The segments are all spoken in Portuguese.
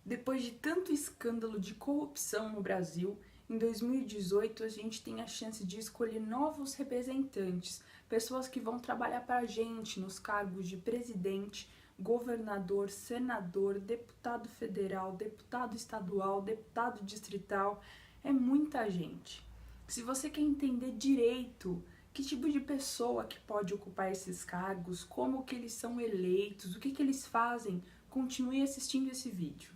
Depois de tanto escândalo de corrupção no Brasil, em 2018 a gente tem a chance de escolher novos representantes, pessoas que vão trabalhar para a gente nos cargos de presidente, governador, senador, deputado federal, deputado estadual, deputado distrital. É muita gente. Se você quer entender direito que tipo de pessoa que pode ocupar esses cargos, como que eles são eleitos, o que eles fazem, continue assistindo esse vídeo.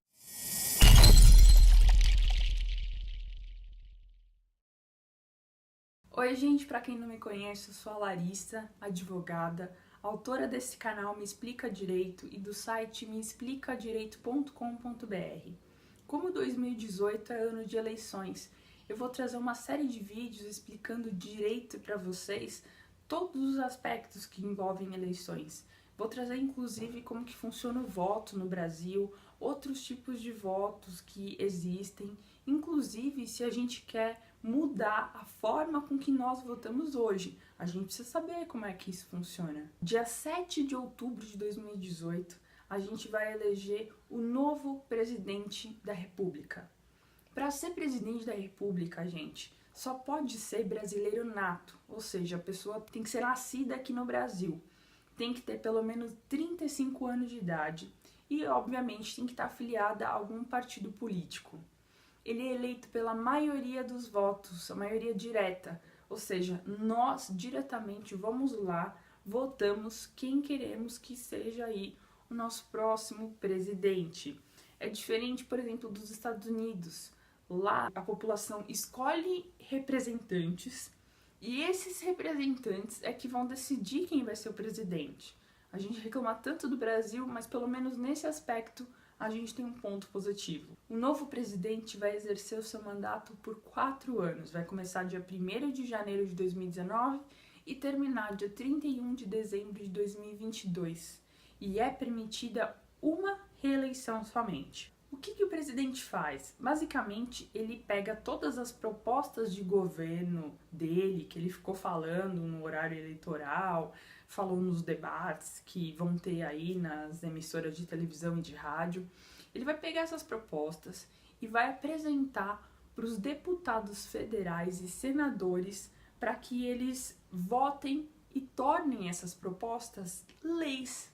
Oi gente, para quem não me conhece, eu sou a Larissa, advogada, autora desse canal Me Explica Direito e do site meexplicadireito.com.br. Como 2018 é ano de eleições, eu vou trazer uma série de vídeos explicando direito para vocês, todos os aspectos que envolvem eleições. Vou trazer inclusive como que funciona o voto no Brasil, outros tipos de votos que existem, inclusive se a gente quer mudar a forma com que nós votamos hoje. A gente precisa saber como é que isso funciona. Dia 7 de outubro de 2018, a gente vai eleger o novo presidente da República. Para ser presidente da República, gente, só pode ser brasileiro nato, ou seja, a pessoa tem que ser nascida aqui no Brasil, tem que ter pelo menos 35 anos de idade e, obviamente, tem que estar afiliada a algum partido político. Ele é eleito pela maioria dos votos, a maioria direta, ou seja, nós diretamente vamos lá, votamos quem queremos que seja aí o nosso próximo presidente. É diferente, por exemplo, dos Estados Unidos. Lá a população escolhe representantes e esses representantes é que vão decidir quem vai ser o presidente. A gente reclama tanto do Brasil, mas pelo menos nesse aspecto a gente tem um ponto positivo. O novo presidente vai exercer o seu mandato por 4 anos. Vai começar dia 1º de janeiro de 2019 e terminar dia 31 de dezembro de 2022. E é permitida uma reeleição somente. O que o presidente faz? Basicamente, ele pega todas as propostas de governo dele, que ele ficou falando no horário eleitoral, falou nos debates que vão ter aí nas emissoras de televisão e de rádio. Ele vai pegar essas propostas e vai apresentar para os deputados federais e senadores para que eles votem e tornem essas propostas leis.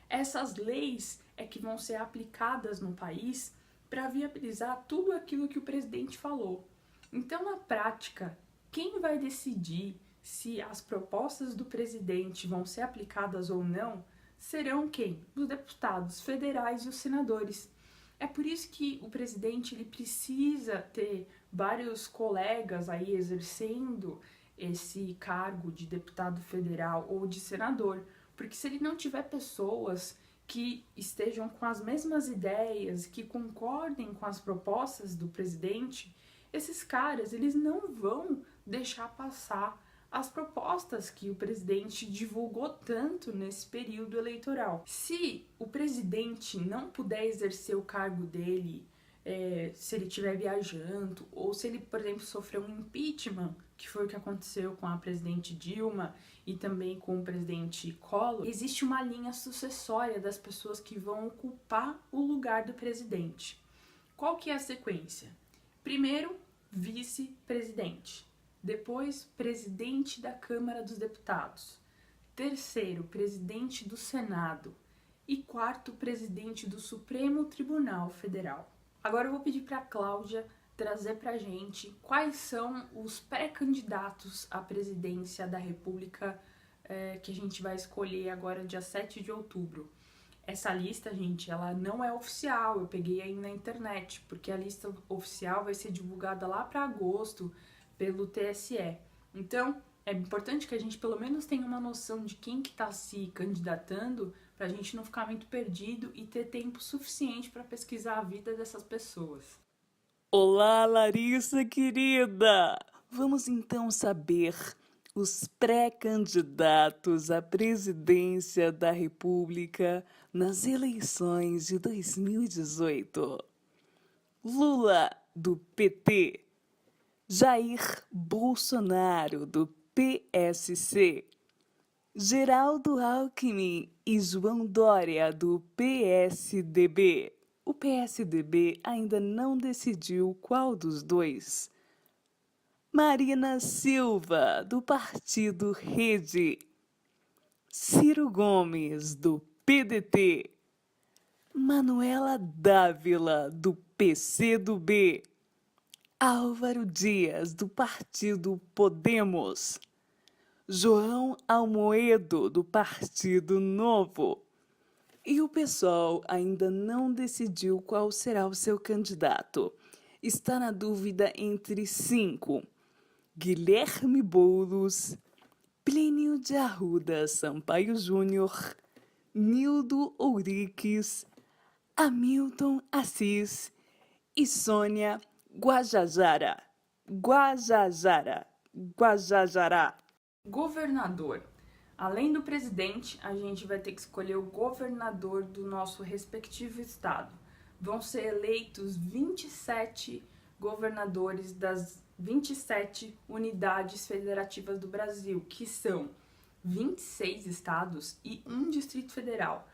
Essas leis é que vão ser aplicadas no país para viabilizar tudo aquilo que o presidente falou. Então, na prática, quem vai decidir se as propostas do presidente vão ser aplicadas ou não serão quem? Os deputados federais e os senadores. É por isso que o presidente ele precisa ter vários colegas aí exercendo esse cargo de deputado federal ou de senador, porque se ele não tiver pessoas que estejam com as mesmas ideias, que concordem com as propostas do presidente, esses caras eles não vão deixar passar as propostas que o presidente divulgou tanto nesse período eleitoral. Se o presidente não puder exercer o cargo dele, se ele estiver viajando, ou se ele, por exemplo, sofreu um impeachment, que foi o que aconteceu com a presidente Dilma e também com o presidente Collor, existe uma linha sucessória das pessoas que vão ocupar o lugar do presidente. Qual que é a sequência? Primeiro, vice-presidente. Depois, presidente da Câmara dos Deputados. Terceiro, presidente do Senado. E quarto, presidente do Supremo Tribunal Federal. Agora eu vou pedir para a Cláudia trazer pra gente quais são os pré-candidatos à presidência da República que a gente vai escolher agora dia 7 de outubro. Essa lista, gente, ela não é oficial, eu peguei aí na internet, porque a lista oficial vai ser divulgada lá para agosto pelo TSE. Então, é importante que a gente pelo menos tenha uma noção de quem que está se candidatando, para a gente não ficar muito perdido e ter tempo suficiente para pesquisar a vida dessas pessoas. Olá, Larissa querida! Vamos então saber os pré-candidatos à presidência da República nas eleições de 2018. Lula, do PT. Jair Bolsonaro, do PSC. Geraldo Alckmin e João Dória, do PSDB. o PSDB ainda não decidiu qual dos dois. Marina Silva, do partido Rede. Ciro Gomes, do PDT. Manuela Dávila, do PCdoB. Álvaro Dias, do partido Podemos. João Almoedo, do Partido Novo. E o PSOL ainda não decidiu qual será o seu candidato. Está na dúvida entre 5: Guilherme Boulos, Plínio de Arruda Sampaio Júnior, Nildo Ouriques, Hamilton Assis e Sônia Guajajara. Governador. Além do presidente, a gente vai ter que escolher o governador do nosso respectivo estado. Vão ser eleitos 27 governadores das 27 unidades federativas do Brasil, que são 26 estados e um Distrito Federal.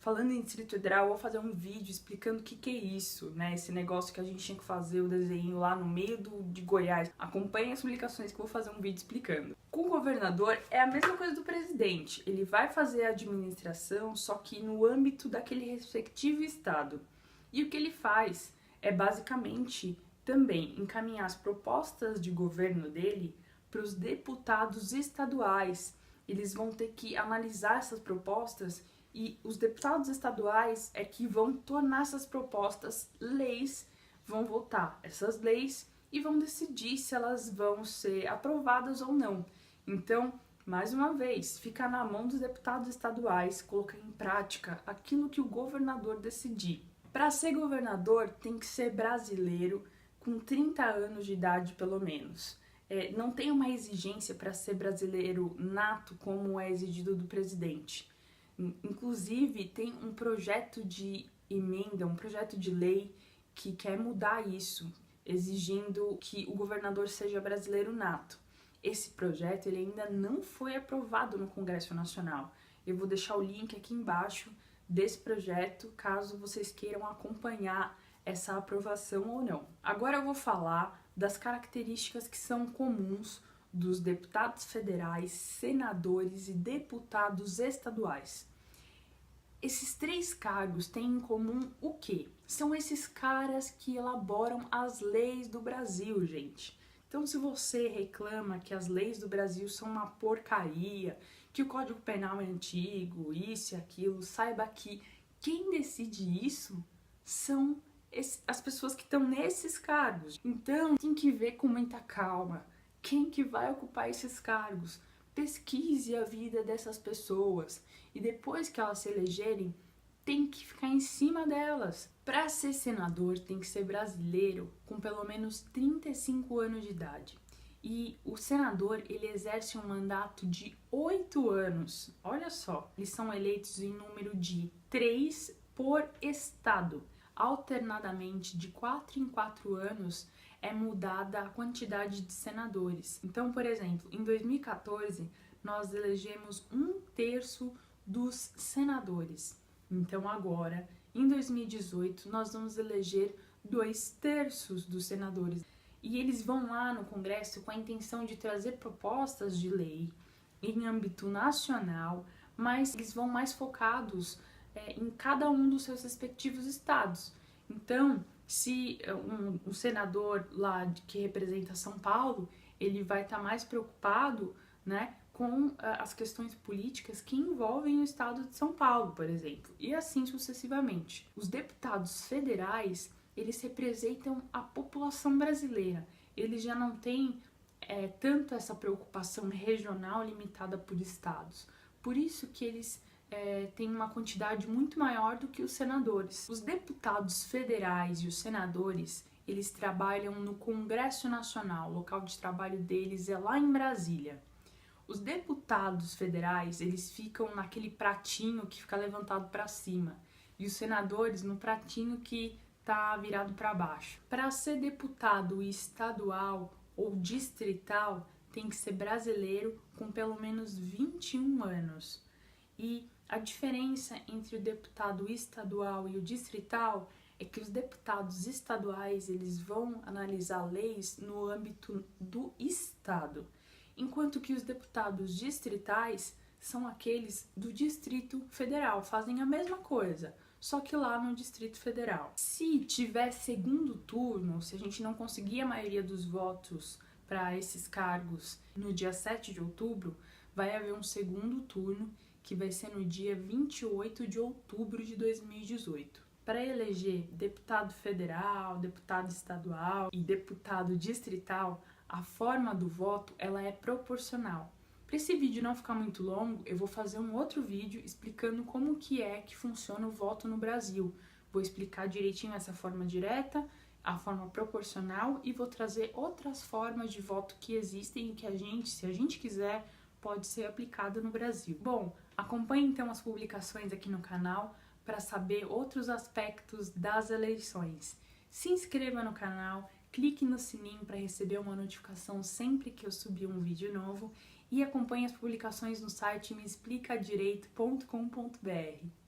Falando em Distrito Federal, eu vou fazer um vídeo explicando o que é isso, né? Esse negócio que a gente tinha que fazer o desenho lá no meio de Goiás. Acompanhe as publicações que eu vou fazer um vídeo explicando. Com o governador é a mesma coisa do presidente. Ele vai fazer a administração, só que no âmbito daquele respectivo estado. E o que ele faz é basicamente também encaminhar as propostas de governo dele para os deputados estaduais. Eles vão ter que analisar essas propostas e os deputados estaduais é que vão tornar essas propostas leis, vão votar essas leis e vão decidir se elas vão ser aprovadas ou não. Então, mais uma vez, fica na mão dos deputados estaduais colocar em prática aquilo que o governador decidir. Para ser governador, tem que ser brasileiro com 30 anos de idade, pelo menos. Não tem uma exigência para ser brasileiro nato, como é exigido do presidente. Inclusive, tem um projeto de emenda, um projeto de lei que quer mudar isso, exigindo que o governador seja brasileiro nato. Esse projeto ele ainda não foi aprovado no Congresso Nacional. Eu vou deixar o link aqui embaixo desse projeto, caso vocês queiram acompanhar essa aprovação ou não. Agora eu vou falar das características que são comuns dos deputados federais, senadores e deputados estaduais. Esses 3 cargos têm em comum o quê? São esses caras que elaboram as leis do Brasil, gente. Então, se você reclama que as leis do Brasil são uma porcaria, que o Código Penal é antigo, isso e aquilo, saiba que quem decide isso são as pessoas que estão nesses cargos. Então, tem que ver com muita calma quem que vai ocupar esses cargos. Pesquise a vida dessas pessoas e depois que elas se elegerem, tem que ficar em cima delas. Para ser senador, tem que ser brasileiro com pelo menos 35 anos de idade. E o senador, ele exerce um mandato de 8 anos. Olha só, eles são eleitos em número de 3 por estado. Alternadamente, de 4 em 4 anos, é mudada a quantidade de senadores. Então, por exemplo, em 2014, nós elegemos 1/3 dos senadores. Então, agora, em 2018, nós vamos eleger 2/3 dos senadores. E eles vão lá no Congresso com a intenção de trazer propostas de lei em âmbito nacional, mas eles vão mais focados em cada um dos seus respectivos estados. Então, se um senador lá que representa São Paulo, ele vai estar mais preocupado, né, com as questões políticas que envolvem o estado de São Paulo, por exemplo, e assim sucessivamente. Os deputados federais, eles representam a população brasileira. Eles já não têm tanto essa preocupação regional limitada por estados. Por isso que eles têm uma quantidade muito maior do que os senadores. Os deputados federais e os senadores, eles trabalham no Congresso Nacional, o local de trabalho deles é lá em Brasília. Os deputados federais, eles ficam naquele pratinho que fica levantado para cima, e os senadores no pratinho que está virado para baixo. Para ser deputado estadual ou distrital, tem que ser brasileiro com pelo menos 21 anos. E a diferença entre o deputado estadual e o distrital é que os deputados estaduais eles vão analisar leis no âmbito do estado, enquanto que os deputados distritais são aqueles do Distrito Federal, fazem a mesma coisa, só que lá no Distrito Federal. Se tiver segundo turno, se a gente não conseguir a maioria dos votos para esses cargos no dia 7 de outubro, vai haver um segundo turno que vai ser no dia 28 de outubro de 2018. Para eleger deputado federal, deputado estadual e deputado distrital, a forma do voto ela é proporcional. Para esse vídeo não ficar muito longo, eu vou fazer um outro vídeo explicando como que funciona o voto no Brasil. Vou explicar direitinho essa forma direta, a forma proporcional e vou trazer outras formas de voto que existem e que se a gente quiser, pode ser aplicada no Brasil. Bom, acompanhe então as publicações aqui no canal para saber outros aspectos das eleições. Se inscreva no canal, clique no sininho para receber uma notificação sempre que eu subir um vídeo novo e acompanhe as publicações no site meexplicadireito.com.br.